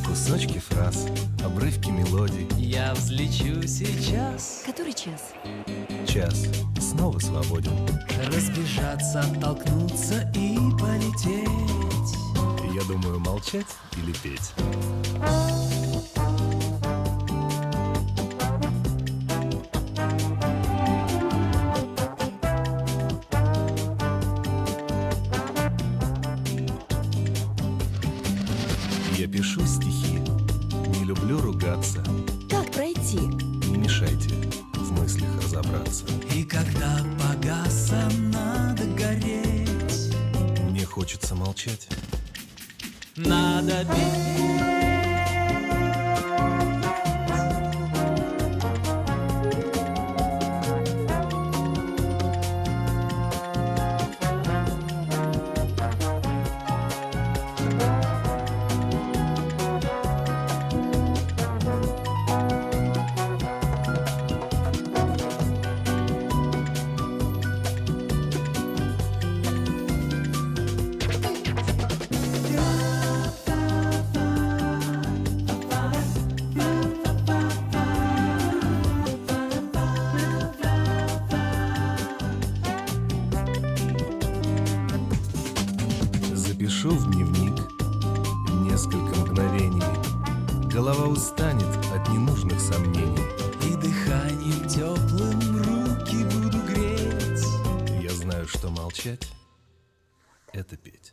Кусочки фраз, обрывки мелодий. Я взлечу сейчас. Который час? Час снова свободен. Разбежаться, оттолкнуться и полететь. Я думаю, молчать или петь. Я пишу стихи, не люблю ругаться. Как пройти? Не мешайте в мыслях разобраться. И когда погаса, надо гореть. Мне хочется молчать. Надо петь. Запишу в дневник несколько мгновений. Голова устанет от ненужных сомнений. И дыханием теплым руки буду греть. Я знаю, что молчать — это петь.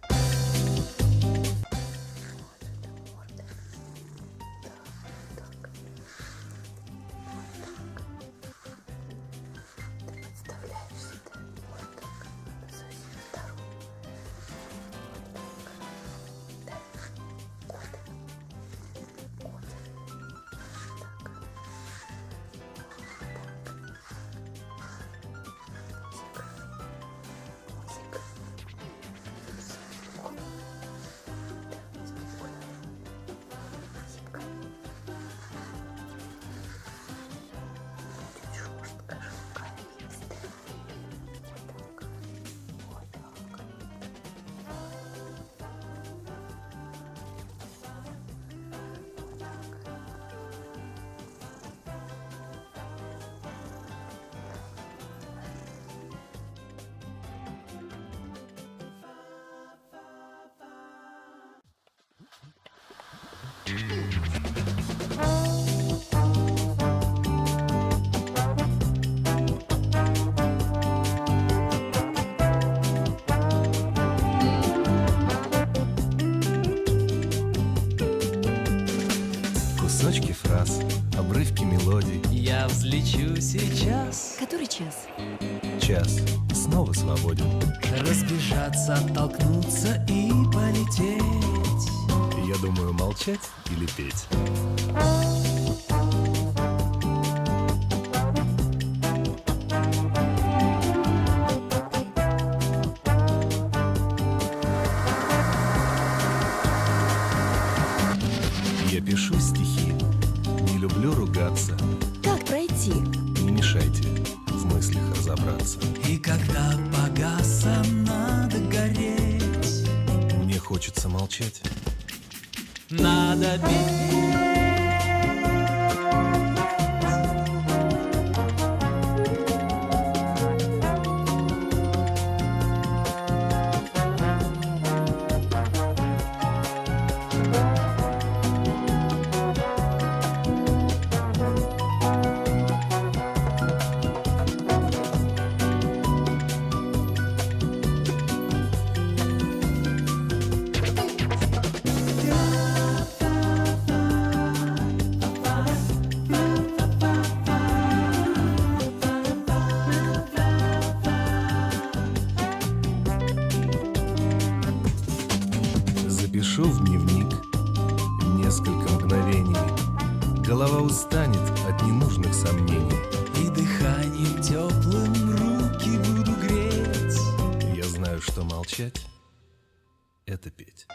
Кусочки фраз, обрывки мелодий. Я взлечу сейчас. Который час? Час снова свободен. Разбежаться, оттолкнуться и полететь. Я думаю, молчать или петь. Я пишу стихи, не люблю ругаться. Как пройти? Не мешайте в мыслях разобраться. И когда погаса, надо гореть. Мне хочется молчать. Надо петь. Запишу в дневник несколько мгновений. Голова устанет от ненужных сомнений. И дыханием теплым руки буду греть. Я знаю, что молчать — это петь.